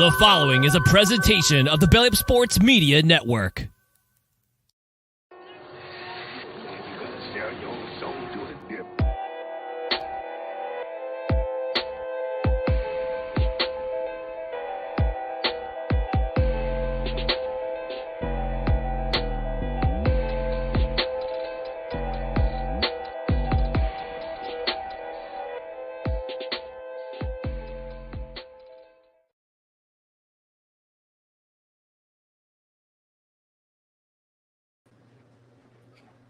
The following is a presentation of the Belly Up Sports Media Network.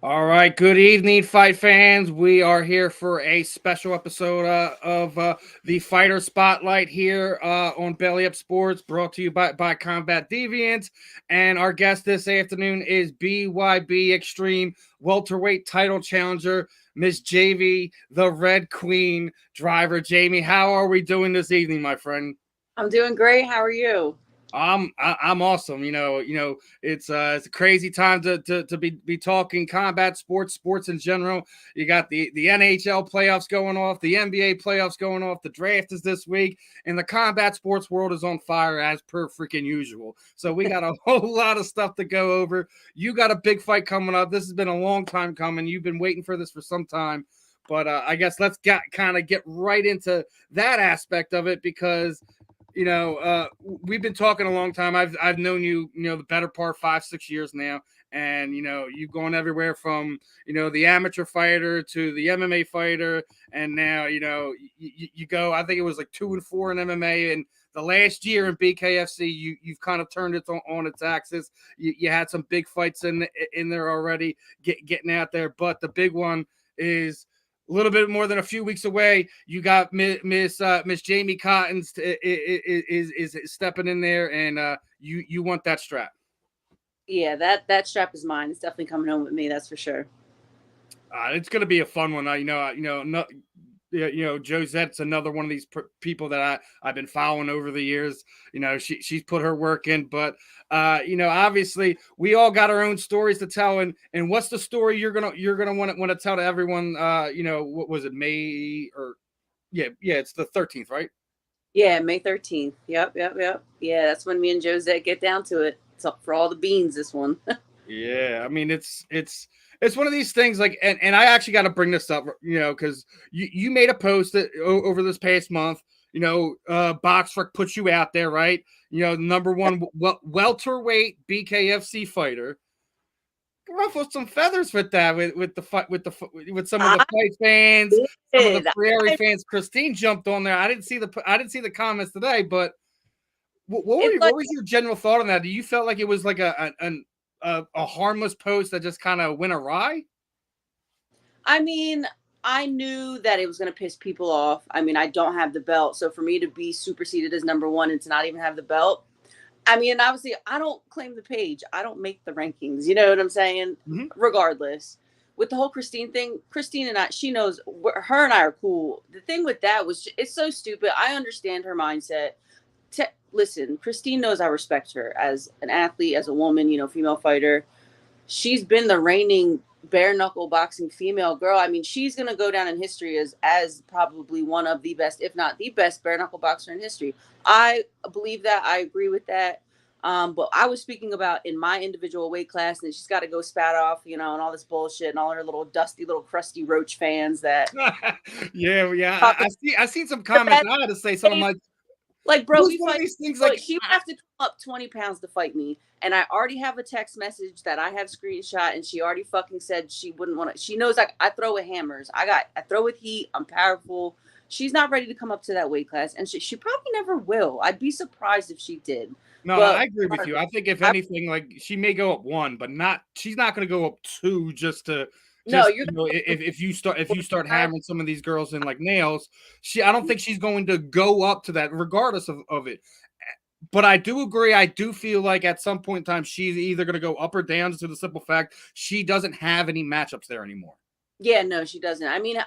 All right, good evening, fight fans. We are here for a special episode of the Fighter Spotlight here on Belly Up Sports, brought to you by Combat Deviants. And our guest this afternoon is BYB Extreme Welterweight title challenger, Miss JV, the Red Queen driver. Jamie, how are we doing this evening, my friend? I'm doing great. How are you? I'm awesome. You know, it's a crazy time to be talking combat sports in general. You got the NHL playoffs going off, the NBA playoffs going off, the draft is this week, and the combat sports world is on fire as per freaking usual. So we got a whole lot of stuff to go over. You got a big fight coming up. This has been a long time coming. You've been waiting for this for some time. But I guess let's get right into that aspect of it, because you know, we've been talking a long time. I've known you, the better part 5-6 years now. And, you've gone everywhere from, the amateur fighter to the MMA fighter. And now, you go, I think it was like 2-4 in MMA. And the last year in BKFC, you've kind of turned it on its axis. You had some big fights in there already getting out there. But the big one is a little bit more than a few weeks away. You got Miss Jamie Cotton is stepping in there, and you want that strap. Yeah, that strap is mine. It's definitely coming home with me. That's for sure. It's gonna be a fun one. Jozette's another one of these people that I've been following over the years. She's put her work in, but obviously we all got our own stories to tell. And what's the story you're gonna want to tell to everyone? What was it, May or it's the 13th, right? Yeah, May 13th. Yep. Yeah, that's when me and Jozette get down to it. It's up for all the beans, this one. Yeah, I mean it's one of these things, like, and I actually got to bring this up, because you made a post over this past month. Boxrec put you out there, right? Number one welterweight BKFC fighter. Ruffled some feathers with that, with some of the fight fans, some of the Prairie fans. Christine jumped on there. I didn't see the comments today, but what was your general thought on that? Do you felt like it was like a harmless post that just kind of went awry? I mean, I knew that it was going to piss people off. I mean, I don't have the belt. So for me to be superseded as number one and to not even have the belt, I mean, obviously, I don't claim the page. I don't make the rankings. You know what I'm saying? Mm-hmm. Regardless. With the whole Christine thing, Christine and I, she knows, her and I are cool. The thing with that was, it's so stupid. I understand her mindset. Listen, Christine knows I respect her as an athlete, as a woman, female fighter. She's been the reigning bare knuckle boxing female girl. I mean, she's going to go down in history as probably one of the best, if not the best bare knuckle boxer in history. I believe that. I agree with that. But I was speaking about in my individual weight class, and she's got to go spat off, and all this bullshit and all her little dusty, little crusty roach fans that. yeah. I seen some comments. I had to say something like, bro, we fight. These things, she would have to come up 20 pounds to fight me. And I already have a text message that I have screenshot, and she already fucking said she wouldn't want to. She knows I throw with hammers. I throw with heat. I'm powerful. She's not ready to come up to that weight class, and she probably never will. I'd be surprised if she did. No, but I agree with you. I think if anything, like, she may go up 1, but she's not going to go up 2 just to. If you start hammering some of these girls in like nails, I don't think she's going to go up to that regardless of it. But I do agree. I do feel like at some point in time, she's either going to go up or down, to the simple fact she doesn't have any matchups there anymore. Yeah, no, she doesn't. I mean,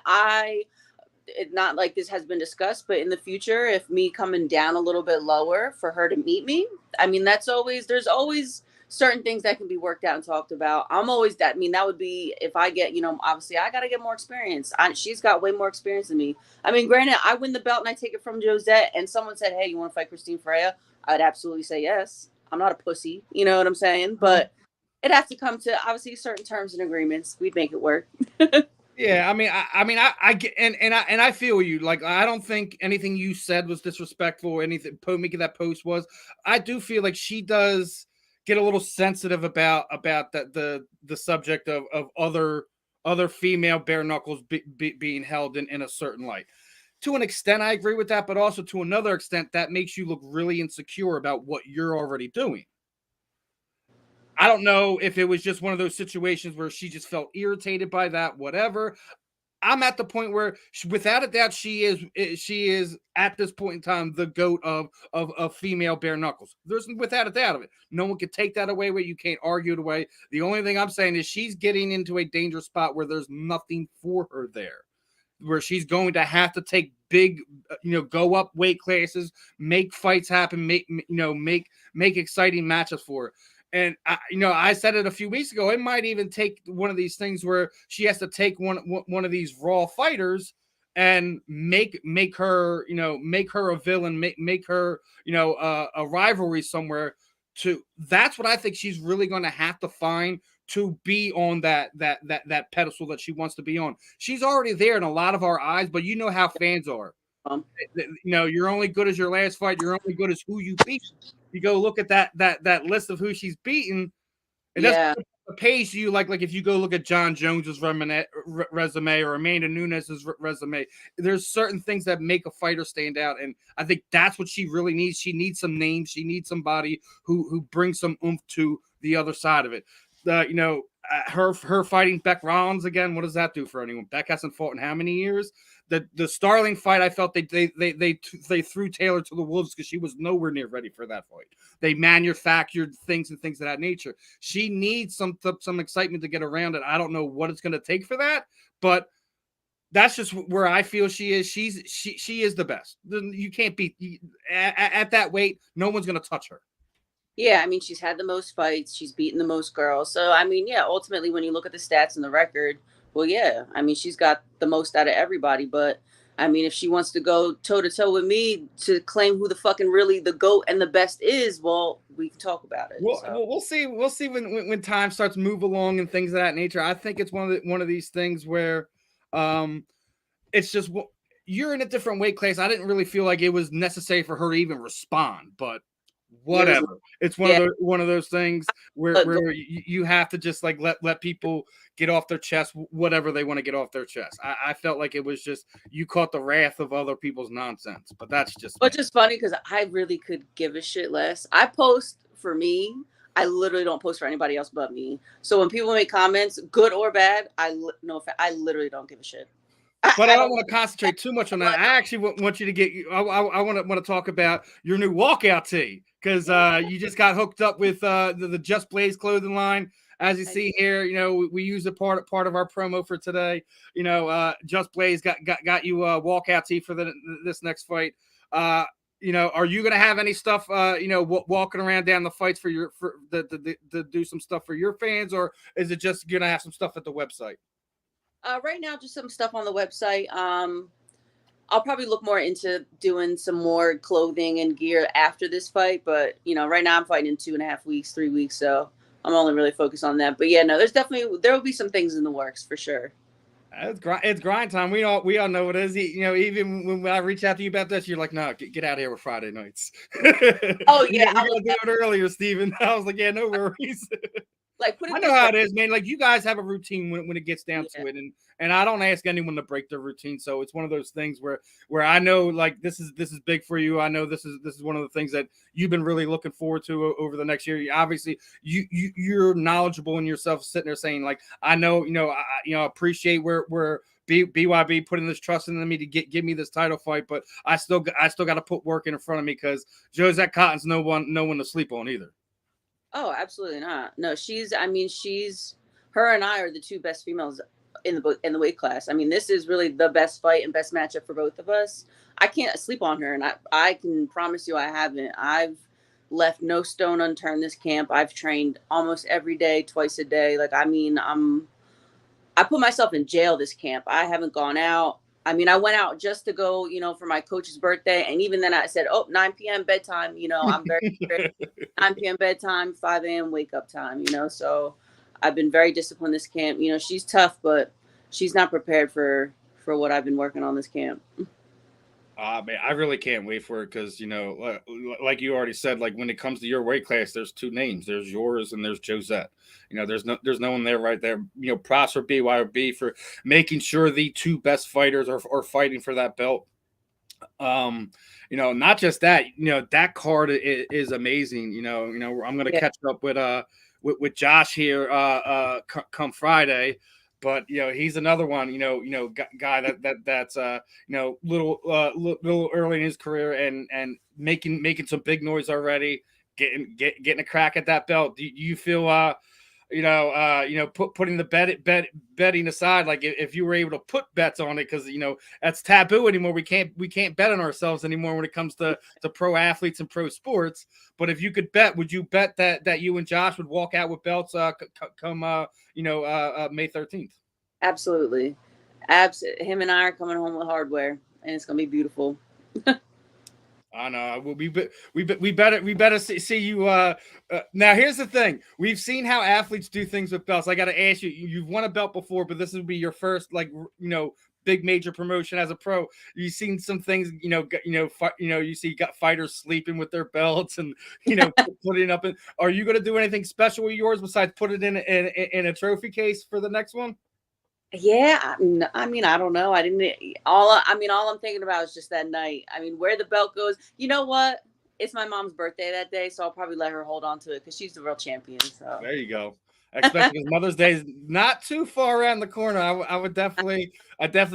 not like this has been discussed, but in the future, if me coming down a little bit lower for her to meet me, I mean, there's always certain things that can be worked out and talked about. I'm always that. I mean, that would be if I get, obviously I got to get more experience. She's got way more experience than me. I mean, granted, I win the belt and I take it from Josette, and someone said, "Hey, you want to fight Christine Freya?" I'd absolutely say yes. I'm not a pussy. You know what I'm saying? But it has to come to obviously certain terms and agreements. We'd make it work. Yeah, I get and I feel you. Like, I don't think anything you said was disrespectful. Or anything making that post was. I do feel like she does get a little sensitive about the subject of other female bare knuckles being held in a certain light. To an extent, I agree with that, but also to another extent, that makes you look really insecure about what you're already doing. I don't know if it was just one of those situations where she just felt irritated by that, whatever. I'm at the point where, without a doubt, she is at this point in time the GOAT of female bare knuckles. There's without a doubt of it. No one can take that away. Where you can't argue it away. The only thing I'm saying is she's getting into a dangerous spot where there's nothing for her there, where she's going to have to take big, go up weight classes, make fights happen, make exciting matches for her. And I said it a few weeks ago. It might even take one of these things where she has to take one of these raw fighters and make her a villain, make her a rivalry somewhere. That's what I think she's really going to have to find to be on that pedestal that she wants to be on. She's already there in a lot of our eyes, but you know how fans are. You're only good as your last fight. You're only good as who you beat. You go look at that list of who she's beaten, and that's a page to you. Like if you go look at John Jones's resume or Amanda Nunes's resume, there's certain things that make a fighter stand out, and I think that's what she really needs. She needs some names. She needs somebody who brings some oomph to the other side of it. Her fighting Beck Rollins again. What does that do for anyone? Beck hasn't fought in how many years? The Starling fight, I felt they threw Taylor to the wolves because she was nowhere near ready for that fight. They manufactured things of that nature. She needs some excitement to get around it. I don't know what it's going to take for that, but that's just where I feel she is. She is the best. You can't beat at that weight. No one's going to touch her. Yeah, I mean, she's had the most fights. She's beaten the most girls. So, I mean, yeah, ultimately, when you look at the stats and the record, well, yeah, I mean, she's got the most out of everybody. But, I mean, if she wants to go toe-to-toe with me to claim who the fucking really the GOAT and the best is, well, we can talk about it. We'll see. We'll see when time starts to move along and things of that nature. I think it's one of these things where it's just you're in a different weight class. I didn't really feel like it was necessary for her to even respond, but whatever. It's one of those things where you have to just like let people get off their chest whatever they want to get off their chest. I felt like it was just you caught the wrath of other people's nonsense, but that's just funny because I really could give a shit less. I post for me. I literally don't post for anybody else but me. So when people make comments, good or bad, I literally don't give a shit. But I don't want to concentrate too much on that. I actually want you to get you. I want to talk about your new walkout tee because you just got hooked up with the Just Blaze clothing line. As you see here, we use a part of our promo for today. Just Blaze got you a walkout tee for this next fight. Are you going to have any stuff, walking around down the fights to do some stuff for your fans, or is it just going to have some stuff at the website? Right now, just some stuff on the website. I'll probably look more into doing some more clothing and gear after this fight. But, right now I'm fighting in 2.5 weeks, 3 weeks. So I'm only really focused on that. But yeah, no, there will be some things in the works for sure. It's grind time. We all know what it is. Even when I reach out to you about this, you're like, no, get out of here with Friday nights. Oh yeah. I was doing it earlier, Steven. I was like, yeah, no worries. I know how it is, man. Like you guys have a routine when it gets down to it, and I don't ask anyone to break their routine. So it's one of those things where I know like this is big for you. I know this is one of the things that you've been really looking forward to over the next year. Obviously, you're knowledgeable in yourself, sitting there saying like, I know, I appreciate where BYB putting this trust in me to give me this title fight, but I still got to put work in front of me because Jozette Cotton's no one to sleep on either. Oh, absolutely not. No, her and I are the two best females in the weight class. I mean, this is really the best fight and best matchup for both of us. I can't sleep on her, and I can promise you I haven't. I've left no stone unturned this camp. I've trained almost every day, twice a day. Like, I mean, I put myself in jail this camp. I haven't gone out. I mean, I went out just to go, for my coach's birthday. And even then I said, 9 p.m. bedtime, I'm very strict. 9 p.m. bedtime, 5 a.m. wake up time, so I've been very disciplined this camp. She's tough, but she's not prepared for what I've been working on this camp. Man, I really can't wait for it because, like you already said, like when it comes to your weight class, there's two names. There's yours and there's Jozette. There's no one there right there. Props for BYB for making sure the two best fighters are fighting for that belt. Not just that, that card is amazing. I'm going to catch up with Josh here come Friday. But he's another one, guy that's little early in his career and making some big noise already, getting a crack at that belt. Do you feel putting the betting aside, like if you were able to put bets on it, because that's taboo anymore. We can't bet on ourselves anymore when it comes to pro athletes and pro sports. But if you could bet, would you bet that you and Josh would walk out with belts come May 13th? Absolutely. Him and I are coming home with hardware, and it's gonna be beautiful. I know. We better see you. Now, here's the thing. We've seen how athletes do things with belts. I got to ask you. You've won a belt before, but this will be your first, big major promotion as a pro. You've seen some things. You see fighters sleeping with their belts and putting it up. Are you going to do anything special with yours besides put it in a trophy case for the next one? Yeah, I mean, I don't know. All I'm thinking about is just that night. I mean, where the belt goes. You know what? It's my mom's birthday that day, so I'll probably let her hold on to it because she's the real champion. So there you go. Especially because Mother's Day is not too far around the corner. I would definitely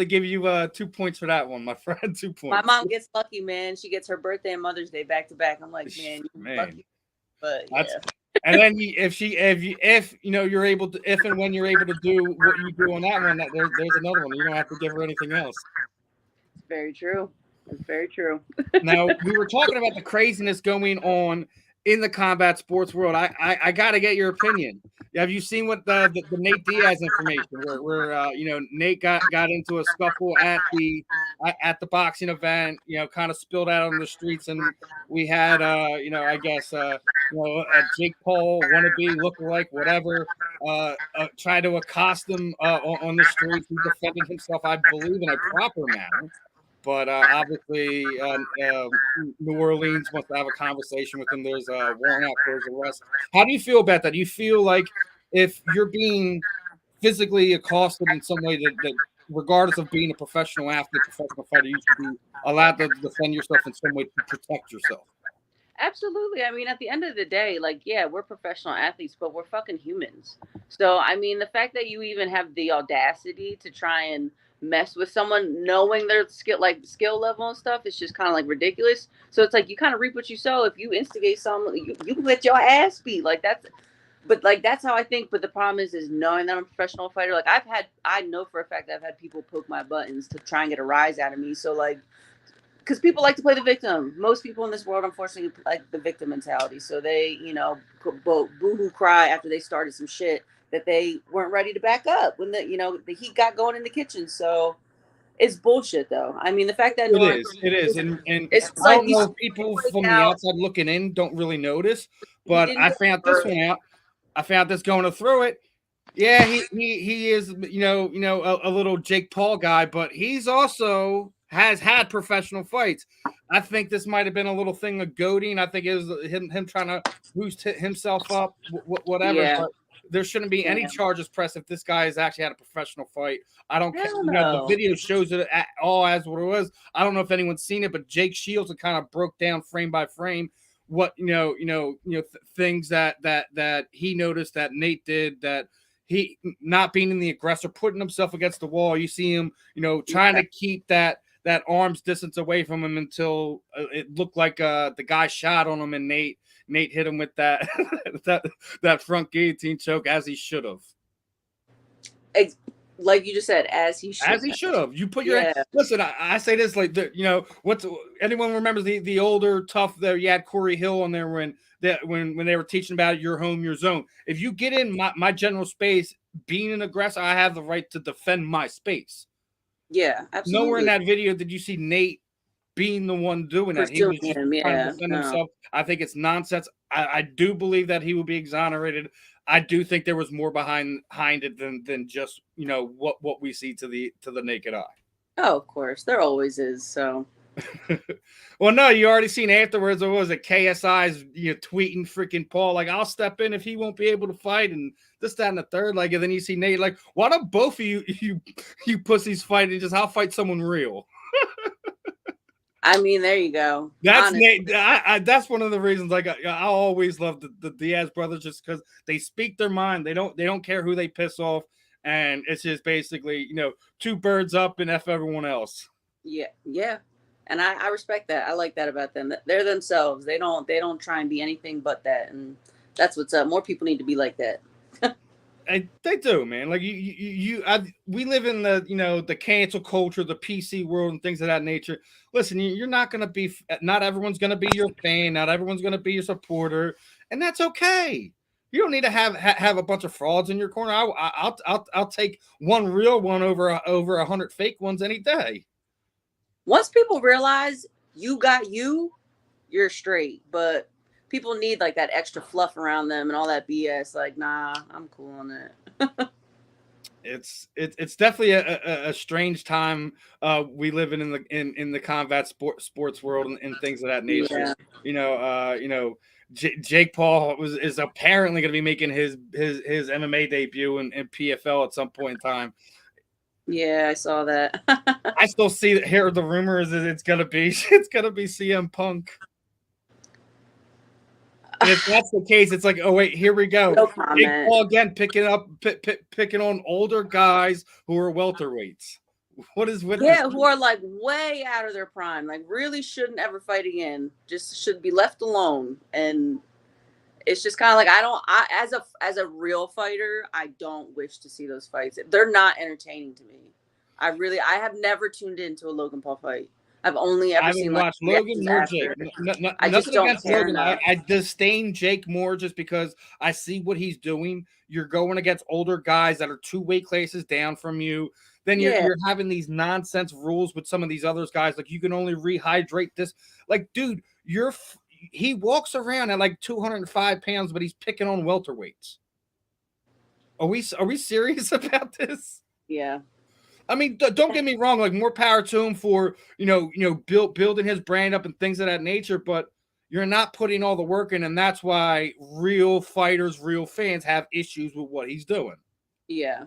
give you 2 points for that one, my friend. 2 points. My mom gets lucky, man. She gets her birthday and Mother's Day back to back. I'm like, man. Lucky. But yeah. And then if you're able to, if and when you're able to do what you do on that one, there's another one. You don't have to give her anything else. It's very true. It's very true. Now, we were talking about the craziness going on in the combat sports world. I got to get your opinion. Have you seen what the Nate Diaz information where Nate got into a scuffle at the boxing event, kind of spilled out on the streets, and we had I guess a Jake Paul wannabe lookalike, whatever, try to accost him on the streets. He defended himself, I believe, in a proper manner. But obviously, New Orleans wants to have a conversation with him. There's a warrant out for his arrest. How do you feel about that? Do you feel like if you're being physically accosted in some way, that regardless of being a professional athlete, professional fighter, you should be allowed to defend yourself in some way to protect yourself? Absolutely. I mean, at the end of the day, we're professional athletes, but we're fucking humans. So, I mean, the fact that you even have the audacity to try and mess with someone knowing their skill level and stuff, it's just kind of ridiculous. So it's you kind of reap what you sow. If you instigate something, you can get your ass beat. That's how I think. But the problem is knowing that I'm a professional fighter. I know for a fact that I've had people poke my buttons to try and get a rise out of me. So because people like to play the victim. Most people in this world, unfortunately, like the victim mentality. So they, boo-hoo cry after they started some shit that they weren't ready to back up when the heat got going in the kitchen. So it's bullshit, though. I mean, the fact that it is, and it's I don't know if people from the outside looking in don't really notice, but I found this one out. I found this going to throw it. Yeah, he is, a little Jake Paul guy, but he's also has had professional fights. I think this might have been a little thing of goading. I think it was him trying to boost himself up, whatever. Yeah. But there shouldn't be any charges pressed if this guy has actually had a professional fight. I don't care. No. The video shows it all as what it was. I don't know if anyone's seen it, but Jake Shields kind of broke down frame by frame what things that he noticed that Nate did, that he not being in the aggressor, putting himself against the wall. You see him, trying to keep that arm's distance away from him until it looked like the guy shot on him, and Nate hit him with that front guillotine choke as he should have. like you just said, as he should. As he should have. You put your listen. I say this like what's anyone remembers the older tough there? You had Corey Hill on there when they were teaching about your home, your zone. If you get in my general space, being an aggressor, I have the right to defend my space. Yeah, absolutely. Nowhere in that video did you see Nate being the one doing that. He was just trying to defend himself. I think it's nonsense. I do believe that he will be exonerated. I do think there was more behind it than just what we see to the naked eye. Oh, of course, there always is. So, well, no, you already seen afterwards. What was it? KSI's tweeting freaking Paul like, "I'll step in if he won't be able to fight," and this, that, and the third. Like, and then you see Nate like, "Why don't both of you pussies fight and just I'll fight someone real." I mean, there you go. That's Nate. That's one of the reasons. Like, I always love the Diaz brothers just because they speak their mind. They don't care who they piss off, and it's just basically two birds up and F everyone else. Yeah, and I respect that. I like that about them. They're themselves. They don't try and be anything but that, and that's what's up. More people need to be like that. They do, man. Like we live in the cancel culture, the PC world, and things of that nature. Listen, you're not gonna be. Not everyone's gonna be your fan. Not everyone's gonna be your supporter, and that's okay. You don't need to have a bunch of frauds in your corner. I'll take one real one over 100 fake ones any day. Once people realize you're straight, but people need like that extra fluff around them and all that BS. Like, nah, I'm cool on that. It's definitely a strange time we live in the combat sports world and things of that nature. Yeah. Jake Paul is apparently going to be making his MMA debut in PFL at some point in time. Yeah, I saw that. I still hear the rumors that it's gonna be CM Punk. If that's the case, it's like, oh wait, here we go. No comment. Jake Paul again picking on older guys who are welterweights. What is with who are like way out of their prime, like really shouldn't ever fight again. Just should be left alone. And it's just kind of like as a real fighter, I don't wish to see those fights. They're not entertaining to me. I have never tuned into a Logan Paul fight. I've only ever seen watched Logan nor Jake. I just don't care Logan. I disdain Jake more just because I see what he's doing. You're going against older guys that are 2 weight classes down from you. Then you're having these nonsense rules with some of these other guys. Like, you can only rehydrate this. Like, dude, he walks around at like 205 pounds, but he's picking on welterweights. Are we serious about this? Yeah. I mean, don't get me wrong. Like, more power to him for building his brand up and things of that nature. But you're not putting all the work in, and that's why real fighters, real fans have issues with what he's doing. Yeah,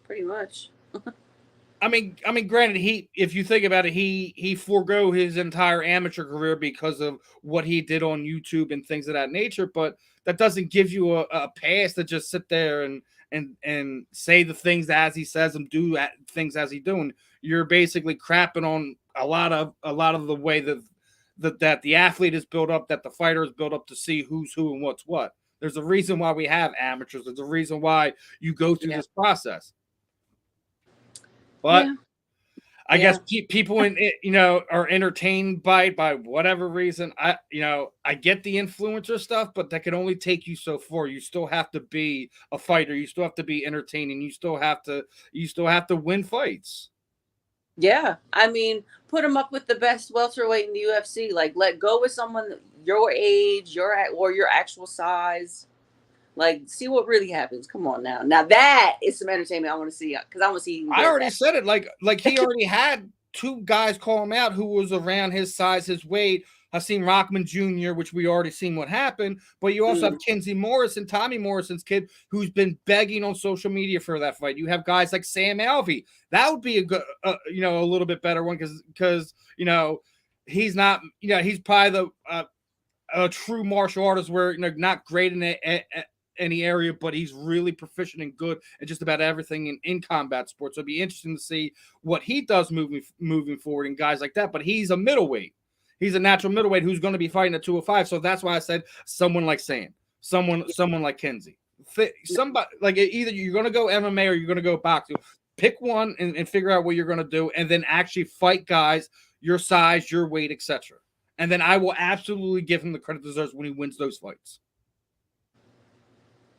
pretty much. I mean, granted, if you think about it, he forego his entire amateur career because of what he did on YouTube and things of that nature. But that doesn't give you a pass to just sit there and say the things as he says them, do things as he's doing. You're basically crapping on a lot of the way that the athlete is built up, that the fighter is built up to see who's who and what's what. There's a reason why we have amateurs. There's a reason why you go through this process. But I guess people are entertained by whatever reason. I get the influencer stuff, but that can only take you so far. You still have to be a fighter. You still have to be entertaining. You still have to win fights. Yeah, I mean, put him up with the best welterweight in the UFC. Like, let go with someone your age, or your actual size. Like, see what really happens. Come on now. Now that is some entertainment I want to see, because I want to see. I already said it. Like he already had 2 guys call him out who was around his size, his weight. Hasim Rahman Jr., which we already seen what happened. But you also have Kinsey Morrison, Tommy Morrison's kid, who's been begging on social media for that fight. You have guys like Sam Alvey. That would be a good, a little bit better one because he's not, he's probably a true martial artist where not great in any area, but he's really proficient and good at just about everything in combat sports. So it'd be interesting to see what he does moving forward and guys like that. But he's a middleweight. He's a natural middleweight who's going to be fighting at 205. So that's why I said someone like Sam, someone like Kinsey. Somebody like either you're going to go MMA or you're going to go boxing. pick one and figure out what you're going to do, and then actually fight guys your size, your weight, etc. And then I will absolutely give him the credit deserves when he wins those fights.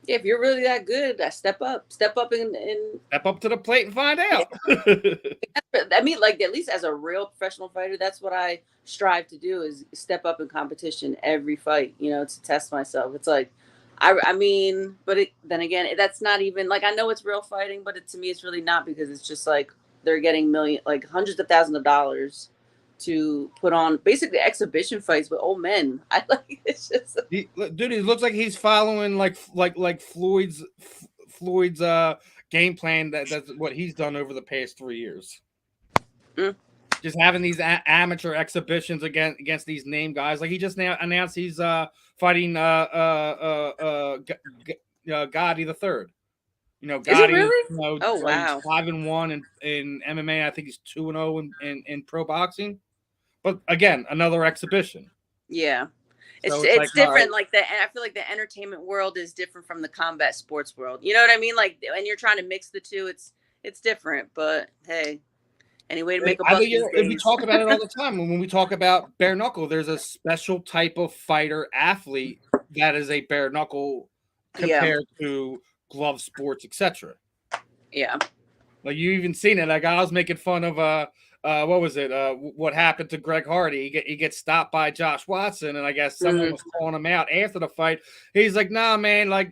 Yeah, if you're really that good, step up step up to the plate and find out. I mean, like, at least as a real professional fighter, that's what I strive to do, is step up in competition every fight, to test myself. It's like, I mean, but then again, that's not even like, I know it's real fighting, but to me, it's really not, because it's just like they're getting hundreds of thousands of dollars to put on basically exhibition fights with old men. It's just, dude, he looks like he's following like Floyd's game plan. That's what he's done over the past 3 years. Just having these amateur exhibitions against these name guys. Like, he just now announced he's fighting Gotti the third. Gotti, really? Oh, wow. 5-1 in MMA. I think he's 2-0 in pro boxing. But again, another exhibition. Yeah. So it's different. Right. I feel like the entertainment world is different from the combat sports world. You know what I mean? Like, and you're trying to mix the two. It's different. But hey, any way to make a buck. We talk about it all the time. When we talk about bare knuckle, there's a special type of fighter athlete that is a bare knuckle compared to glove sports, etc. Yeah. Like, you even seen it. Like, I was making fun of what was it? What happened to Greg Hardy? He gets stopped by Josh Watson, and I guess someone was calling him out after the fight. He's like, "Nah, man. I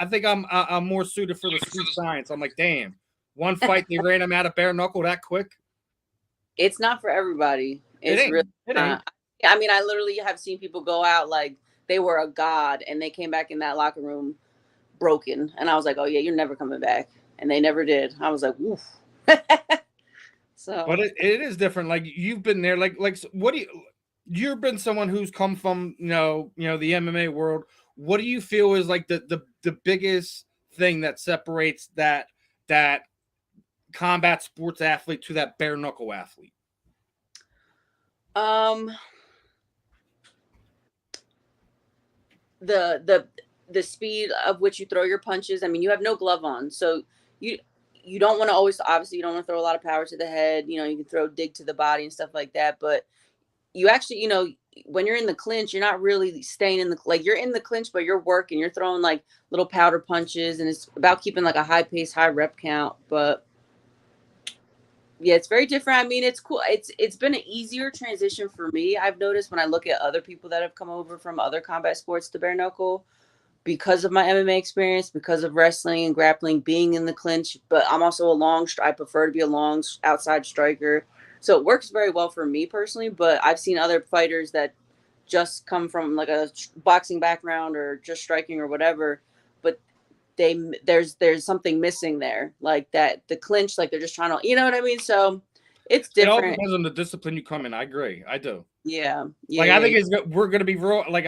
think I'm more suited for the street science." I'm like, "Damn, one fight they ran him out of bare knuckle that quick." It's not for everybody. It ain't. I mean, I literally have seen people go out like they were a god, and they came back in that locker room broken, and I was like, "Oh yeah, you're never coming back," and they never did. I was like, "Oof." So, but it is different. Like, you've been there. Like, what do you've been someone who's come from the MMA world. What do you feel is like the biggest thing that separates that combat sports athlete to that bare knuckle athlete? The speed of which you throw your punches. I mean, you have no glove on, so you don't want to obviously you don't want to throw a lot of power to the head. You can throw dig to the body and stuff like that. But you actually, when you're in the clinch, you're not really staying in you're in the clinch, but you're working. You're throwing like little powder punches, and it's about keeping like a high pace, high rep count. But yeah, it's very different. I mean, it's cool. It's been an easier transition for me. I've noticed when I look at other people that have come over from other combat sports to bare knuckle, because of my MMA experience, because of wrestling and grappling, being in the clinch. But I'm also I prefer to be a long outside striker. So it works very well for me personally, but I've seen other fighters that just come from like a boxing background or just striking or whatever, but there's something missing there. Like that, the clinch, like they're just trying to, you know what I mean? So it's different. It all depends on the discipline you come in. I agree. I do. Yeah. I think we're going to be real. Like,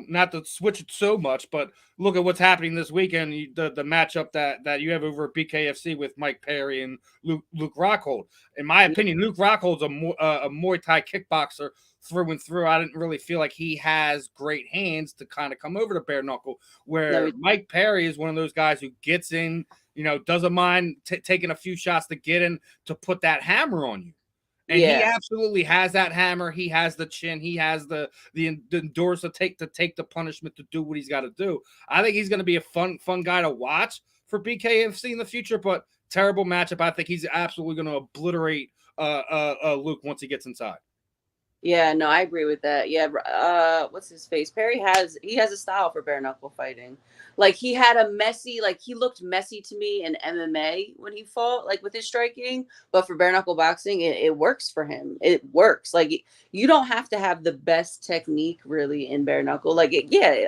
not to switch it so much, but look at what's happening this weekend. The matchup that you have over at BKFC with Mike Perry and Luke Rockhold. In my opinion, Luke Rockhold's a Muay Thai kickboxer through and through. I didn't really feel like he has great hands to kind of come over to bare knuckle. Where Mike Perry is one of those guys who gets in, doesn't mind taking a few shots to get in to put that hammer on you. And he absolutely has that hammer. He has the chin. He has the endurance to take the punishment to do what he's got to do. I think he's going to be a fun guy to watch for BKFC in the future. But terrible matchup. I think he's absolutely going to obliterate Luke once he gets inside. Yeah, no, I agree with that. Yeah, what's his face? Perry has a style for bare knuckle fighting. Like, he had a messy, like, he looked messy to me in MMA when he fought, like, with his striking. But for bare knuckle boxing, it works for him. It works. Like, you don't have to have the best technique really in bare knuckle. Like,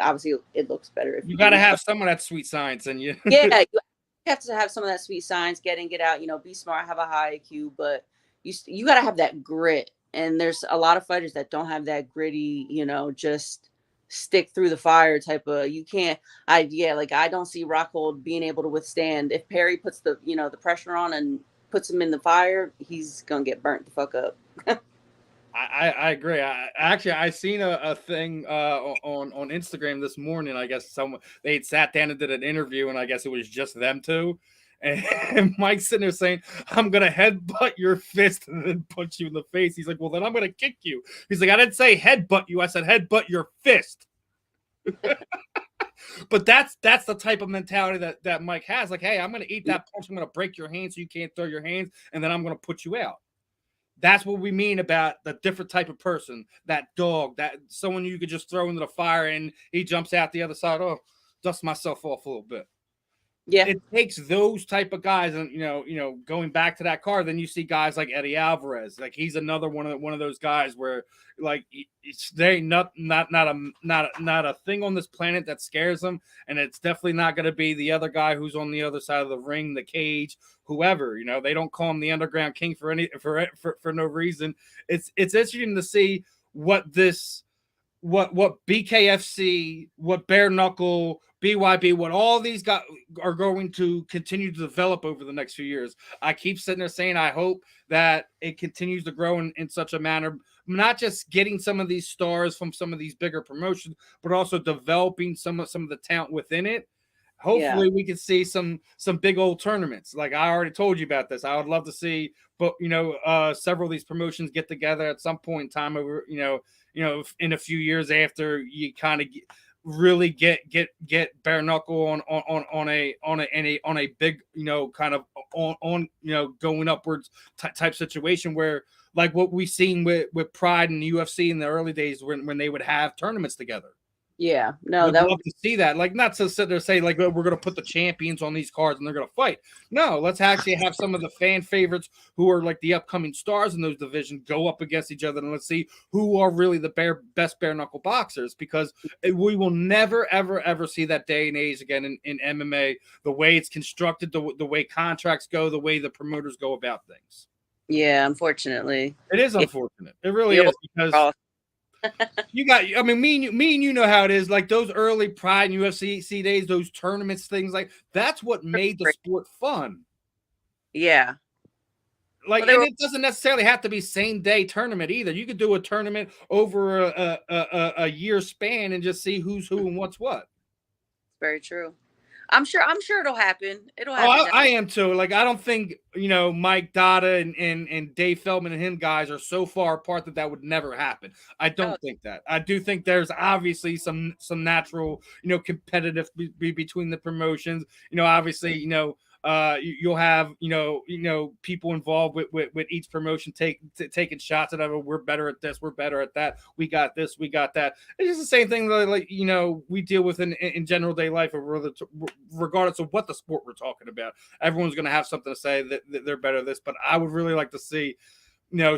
obviously it looks better. You got to have some of that sweet science in you. Yeah, you have to have some of that sweet science, get in, get out. Be smart, have a high IQ, but you got to have that grit. And there's a lot of fighters that don't have that gritty, just stick through the fire type of, you can't, I don't see Rockhold being able to withstand. If Perry puts the, the pressure on and puts him in the fire, he's going to get burnt the fuck up. I agree. I seen a thing on Instagram this morning. I guess they had sat down and did an interview, and I guess it was just them two. And Mike's sitting there saying, I'm going to headbutt your fist and then punch you in the face. He's like, well, then I'm going to kick you. He's like, I didn't say headbutt you. I said headbutt your fist. But that's the type of mentality that Mike has. Like, hey, I'm going to eat that punch. I'm going to break your hands so you can't throw your hands, and then I'm going to put you out. That's what we mean about the different type of person, that dog, that someone you could just throw into the fire and he jumps out the other side. Oh, dust myself off a little bit. Yeah. It takes those type of guys, and going back to that card, then you see guys like Eddie Alvarez. Like, he's another one of those guys where, like, there ain't not a thing on this planet that scares him, and it's definitely not going to be the other guy who's on the other side of the ring, the cage, whoever. They don't call him the Underground King for no reason. It's interesting to see what BKFC, what Bare Knuckle, BYB, what all these guys are going to continue to develop over the next few years. I keep sitting there saying I hope that it continues to grow in such a manner, not just getting some of these stars from some of these bigger promotions, but also developing some of the talent within it. Hopefully we can see some big old tournaments. Like I already told you about this. I would love to see, but several of these promotions get together at some point in time over, in a few years after you kind of really get Bare Knuckle on a big, kind of on going upwards type situation where, like what we've seen with Pride and the UFC in the early days when they would have tournaments together. Yeah, no, I'd love to see that. Like, not to sit there and say, like, we're going to put the champions on these cards and they're going to fight. No, let's actually have some of the fan favorites who are like the upcoming stars in those divisions go up against each other, and let's see who are really the best bare knuckle boxers, because we will never, ever, ever see that day and age again in MMA, the way it's constructed, the way contracts go, the way the promoters go about things. Yeah, unfortunately. It is unfortunate. It really is, because me and you know how it is. Like those early Pride and UFC days, those tournaments, things like that's what made the sport fun. Yeah. Like, and it doesn't necessarily have to be same day tournament either. You could do a tournament over a year span and just see who's who and what's what. Very true. I'm sure it'll happen. It'll happen. I am too. Like, I don't think, Mike Dada and Dave Feldman and him guys are so far apart that would never happen. I don't think that. I do think there's obviously some natural, competitive between the promotions. Obviously, you'll have, people involved with each promotion taking shots at it. We're better at this. We're better at that. We got this. We got that. It's just the same thing like, we deal with in general day life, regardless of what the sport we're talking about. Everyone's going to have something to say that they're better at this, but I would really like to see,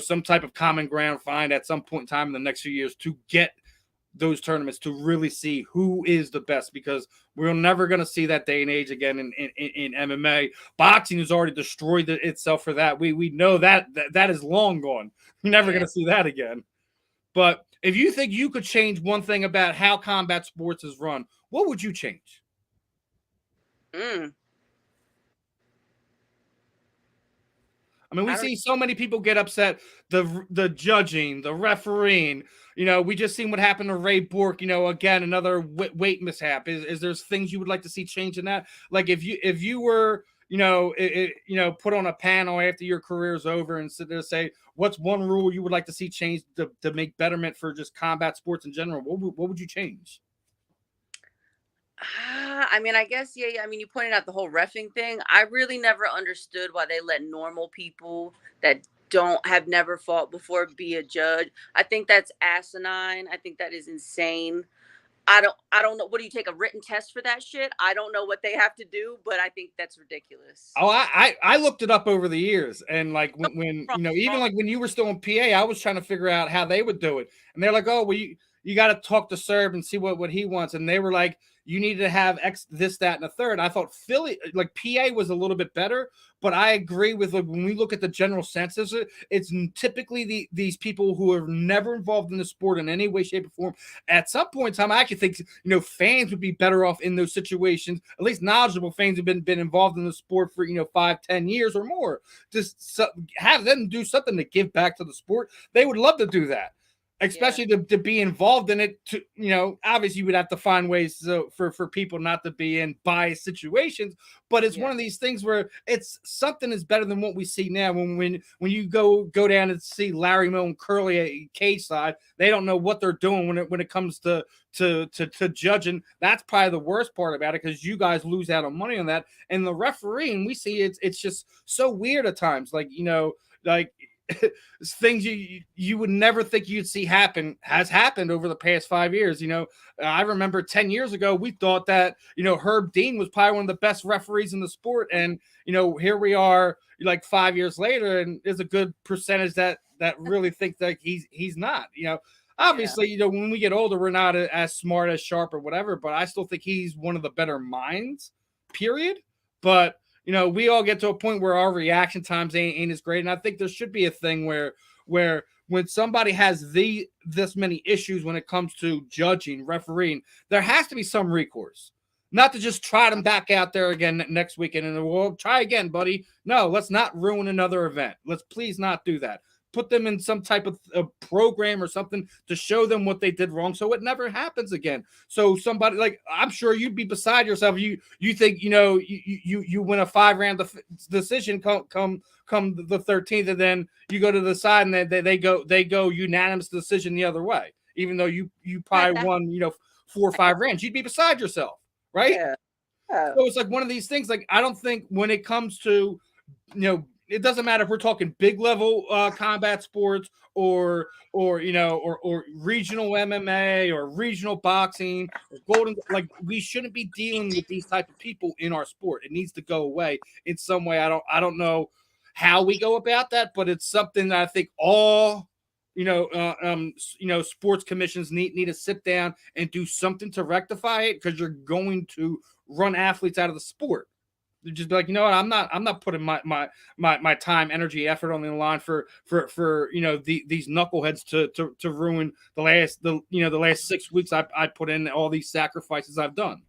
some type of common ground find at some point in time in the next few years to get those tournaments to really see who is the best, because we're never going to see that day and age again in MMA. Boxing has already destroyed itself for that. We know that is long gone. You're never going to see that again. But if you think you could change one thing about how combat sports is run, what would you change? I mean, we see so many people get upset. The judging, the refereeing. We just seen what happened to Ray Bork. Again, another weight mishap. Is there things you would like to see change in that? Like if you were, put on a panel after your career's over and sit there and say, what's one rule you would like to see changed to make betterment for just combat sports in general? What would you change? I guess, yeah. I mean, you pointed out the whole reffing thing. I really never understood why they let normal people that have never fought before be a judge. I think that's asinine. I think that is insane. I don't know. What do you take a written test for that shit? I don't know what they have to do, but I think that's ridiculous. Oh, I looked it up over the years, and like when even like when you were still in PA, I was trying to figure out how they would do it, and they're like, oh, well, you got to talk to Serb and see what he wants, and they were like, you need to have X, this, that, and a third. I thought Philly, like PA, was a little bit better, but I agree with, like, when we look at the general census, it's typically these people who are never involved in the sport in any way, shape, or form. At some point in time, I actually think fans would be better off in those situations. At least knowledgeable fans have been involved in the sport for 5-10 years or more. Just have them do something to give back to the sport. They would love to do that. especially to be involved in it. To, you know, obviously you would have to find ways for people not to be in biased situations, but it's one of these things where it's something is better than what we see now. When you go down and see Larry Moe and Curly at cage side, they don't know what they're doing when it comes to judging. That's probably the worst part about it, because you guys lose out on money on that. And the refereeing, we see it's just so weird at times. Like, you know, like things you would never think you'd see has happened over the past 5 years. You know, I remember 10 years ago, we thought that, you know, Herb Dean was probably one of the best referees in the sport. And, you know, here we are like 5 years later, and there's a good percentage that really think that he's not, you know. Obviously, you know, when we get older, we're not as smart, as sharp, or whatever, but I still think he's one of the better minds, period. But, you know, we all get to a point where our reaction times ain't as great. And I think there should be a thing where when somebody has this many issues when it comes to judging, refereeing, there has to be some recourse. Not to just try them back out there again next weekend and we'll try again, buddy. No, let's not ruin another event. Let's please not do that. Put them in some type of program or something to show them what they did wrong, so it never happens again. So somebody, like, I'm sure you'd be beside yourself. You think, you know, you win a 5-round decision come the 13th, and then you go to the side and they go unanimous decision the other way, even though you probably won, you know, 4 or 5 rounds. You'd be beside yourself, right? Yeah. So it's like one of these things. Like, I don't think when it comes to, you know, it doesn't matter if we're talking big level combat sports or you know, or regional MMA or regional boxing or golden, like, we shouldn't be dealing with these type of people in our sport. It needs to go away in some way. I don't know how we go about that, but it's something that I think all, you know, sports commissions need to sit down and do something to rectify it, because you're going to run athletes out of the sport. Just be like, you know what, I'm not putting my time, energy, effort on the line for you know, these knuckleheads to ruin the last 6 weeks I put in, all these sacrifices I've done.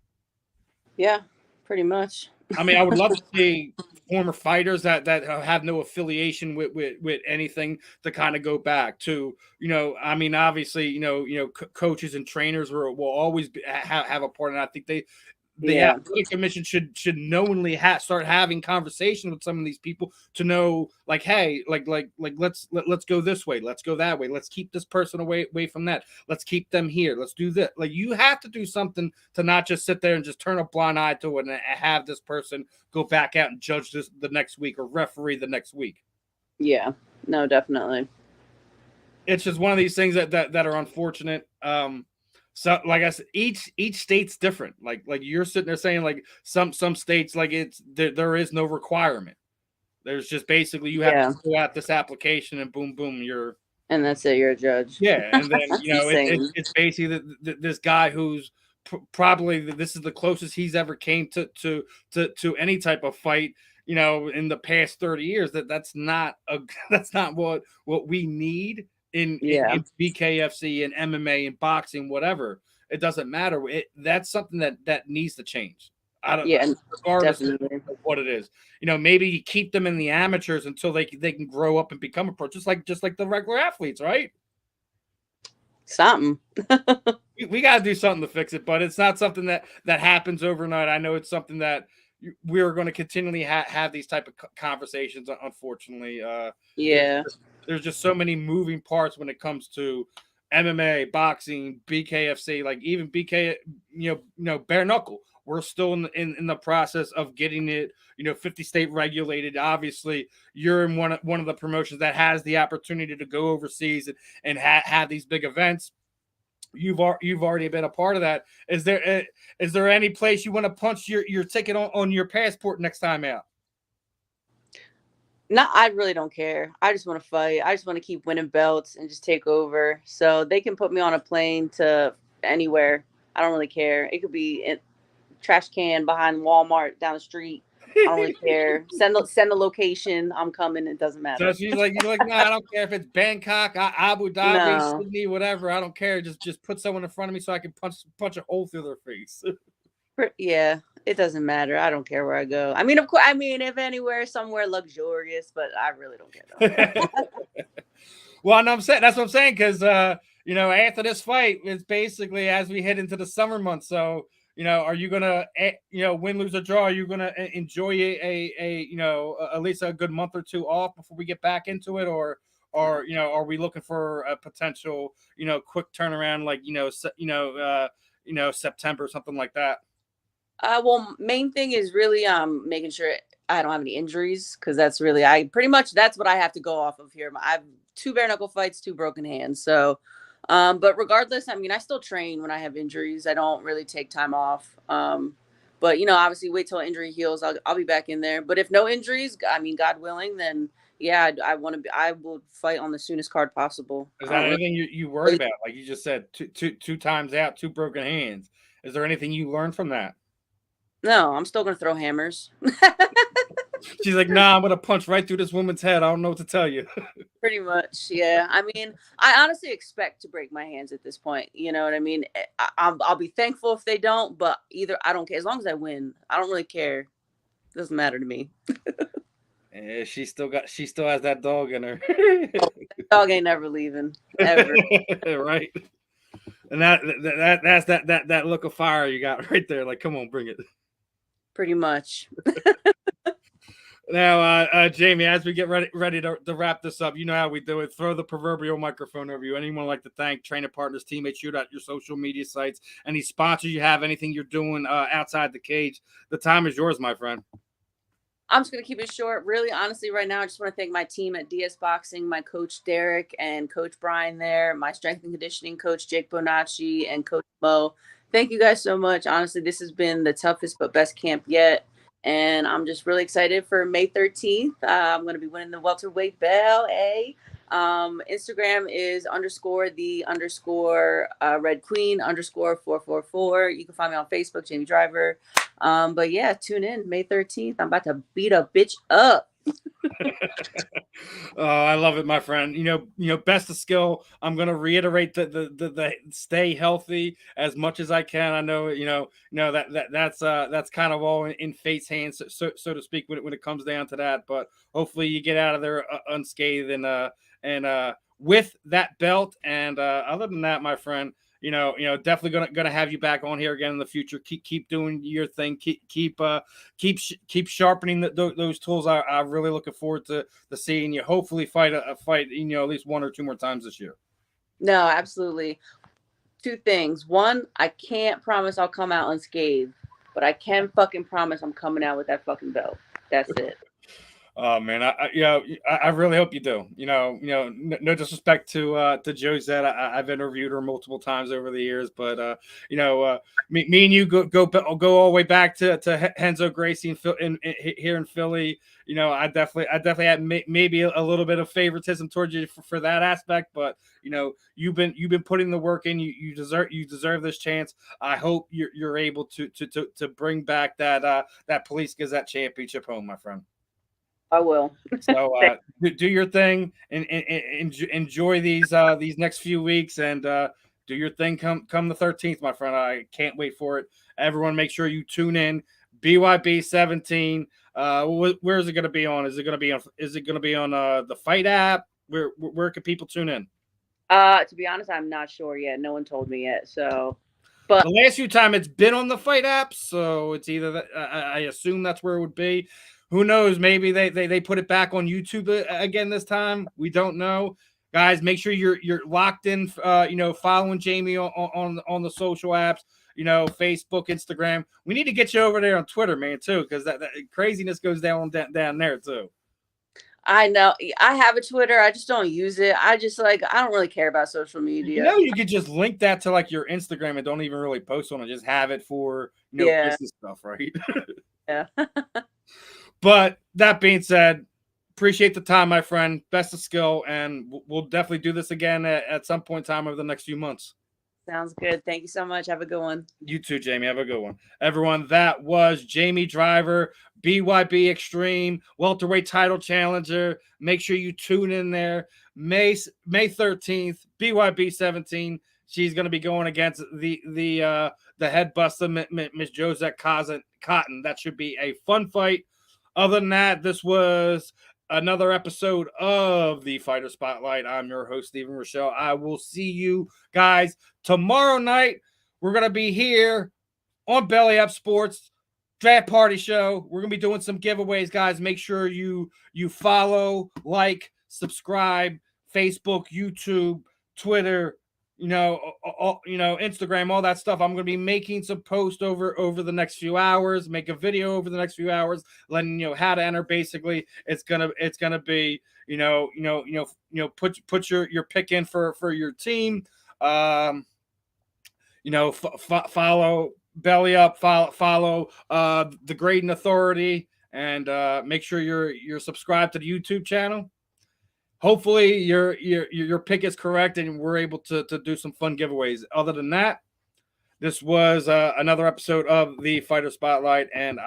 Yeah, pretty much. I mean, I would love to see former fighters that have no affiliation with anything to kind of go back to, you know, I mean, obviously, you know, coaches and trainers will always have a part, and I think the athletic commission should knowingly start having conversations with some of these people to know, like, hey, like let's go this way, let's go that way, let's keep this person away from that, let's keep them here, let's do this. Like, you have to do something to not just sit there and just turn a blind eye to it and have this person go back out and judge this the next week or referee the next week. Yeah, no, definitely. It's just one of these things that are unfortunate. So, like I said, each state's different. Like you're sitting there saying, like, some states, like, it's there is no requirement. There's just basically you have to fill out this application and boom, and that's it. You're a judge. Yeah, and then you know it's basically this guy who's probably this is the closest he's ever came to any type of fight, you know, in the past 30 years. That's not what we need. In BKFC and MMA and boxing, whatever, it doesn't matter. That's something that needs to change. I don't know, regardless of what it is. You know, maybe you keep them in the amateurs until they can grow up and become a pro, just like the regular athletes, right? Something. we got to do something to fix it, but it's not something that happens overnight. I know it's something that we're going to continually have these type of conversations, unfortunately. There's just so many moving parts when it comes to MMA, boxing, BKFC, like even BK, you know, bare knuckle. We're still in the process of getting it, you know, 50 state regulated. Obviously, you're in one of the promotions that has the opportunity to go overseas and have these big events. You've already been a part of that. Is there any place you want to punch your ticket on your passport next time out? No, I really don't care. I just want to fight. I just want to keep winning belts and just take over. So they can put me on a plane to anywhere. I don't really care. It could be in trash can behind Walmart down the street. I don't really care. Send the location. I'm coming. It doesn't matter. So you're like, no, I don't care if it's Bangkok, Abu Dhabi, Sydney, whatever. I don't care. Just put someone in front of me so I can punch a hole through their face. Yeah, it doesn't matter. I don't care where I go. I mean, of course, if anywhere, somewhere luxurious, but I really don't care. Well, no, that's what I'm saying, because after this fight, it's basically as we head into the summer months. So, are you gonna, win, lose, or draw? Are you gonna enjoy at least a good month or two off before we get back into it, or are we looking for a potential, quick turnaround, like September, something like that? Well, main thing is really making sure I don't have any injuries, because that's really that's what I have to go off of here. I have 2 bare knuckle fights, 2 broken hands. So, but regardless, I mean, I still train when I have injuries. I don't really take time off. But obviously, wait till injury heals. I'll be back in there. But if no injuries, I mean, God willing, then yeah, I will fight on the soonest card possible. Is that anything you worry about? Like you just said, two times out, 2 broken hands. Is there anything you learned from that? No, I'm still gonna throw hammers. She's like, nah, I'm gonna punch right through this woman's head. I don't know what to tell you. Pretty much, yeah. I mean, I honestly expect to break my hands at this point. You know what I mean? I'll be thankful if they don't, but either I don't care. As long as I win, I don't really care. It doesn't matter to me. Yeah, she still has that dog in her. Dog ain't never leaving, ever. Right. And that's that look of fire you got right there. Like, come on, bring it. Pretty much. Now, Jamie, as we get ready to wrap this up, you know how we do it. Throw the proverbial microphone over you. Anyone like to thank trainer partners, teammates, shoot out your social media sites, any sponsors you have, anything you're doing outside the cage? The time is yours, my friend. I'm just going to keep it short. Really, honestly, right now, I just want to thank my team at DS Boxing, my coach Derek and Coach Brian there, my strength and conditioning coach Jake Bonacci, and Coach Mo. Thank you guys so much. Honestly, this has been the toughest but best camp yet. And I'm just really excited for May 13th. I'm going to be winning the welterweight belt. Instagram is _the_ Red Queen _444. You can find me on Facebook, Jamie Driver. But yeah, tune in May 13th. I'm about to beat a bitch up. Oh, I love it, my friend. Best of skill. I'm gonna reiterate the stay healthy as much as I can. I know, that's kind of all in fate's hands, so to speak, when it comes down to that. But hopefully, you get out of there unscathed and with that belt. And other than that, my friend, definitely gonna have you back on here again in the future. Keep doing your thing. Keep sharpening those tools. I'm really looking forward to seeing you hopefully fight a fight. At least 1 or 2 more times this year. No, absolutely. 2 things. 1, I can't promise I'll come out unscathed, but I can fucking promise I'm coming out with that fucking belt. That's it. Oh man, I really hope you do. No disrespect to Jozette. I've interviewed her multiple times over the years, but me and you go all the way back to Henzo Gracie here in Philly. I definitely had maybe a little bit of favoritism towards you for that aspect, but you've been putting the work in. You deserve this chance. I hope you're able to bring back that Police Gazette championship home, my friend. I will. So do your thing and enjoy these next few weeks, and do your thing come the 13th, my friend. I can't wait for it. Everyone, make sure you tune in. BYB 17. Where is it going to be on? Is it going to be on the Fight app? Where can people tune in? To be honest, I'm not sure yet. No one told me yet. So, but the last few times it's been on the Fight app, so it's either that. I assume that's where it would be. Who knows? Maybe they put it back on YouTube again this time. We don't know. Guys, make sure you're locked in. Following Jamie on the social apps. Facebook, Instagram. We need to get you over there on Twitter, man, too, because that craziness goes down there too. I know. I have a Twitter. I just don't use it. I don't really care about social media. You could just link that to like your Instagram and don't even really post on it. Just have it for business stuff, right? Yeah. But that being said, appreciate the time, my friend. Best of skill, and we'll definitely do this again at some point in time over the next few months. Sounds good. Thank you so much. Have a good one. You too, Jamie. Have a good one. Everyone, that was Jamie Driver, BYB Extreme, welterweight title challenger. Make sure you tune in there. May 13th, BYB 17. She's going to be going against the Head Busta, Miss Jozette Cotton. That should be a fun fight. Other than that, this was another episode of the Fighter Spotlight. I'm your host, Stephen Rochelle. I will see you guys tomorrow night. We're going to be here on Belly Up Sports Draft Party Show. We're going to be doing some giveaways, guys. Make sure you follow, like, subscribe, Facebook, YouTube, Twitter, Instagram, all that stuff. I'm going to be making some posts over the next few hours, make a video over the next few hours, letting you know how to enter. Basically, it's gonna be put your pick in for your team. Follow Belly Up, follow the Grading Authority, and make sure you're subscribed to the YouTube channel. Hopefully your pick is correct and we're able to do some fun giveaways. Other than that, this was another episode of the Fighter Spotlight, and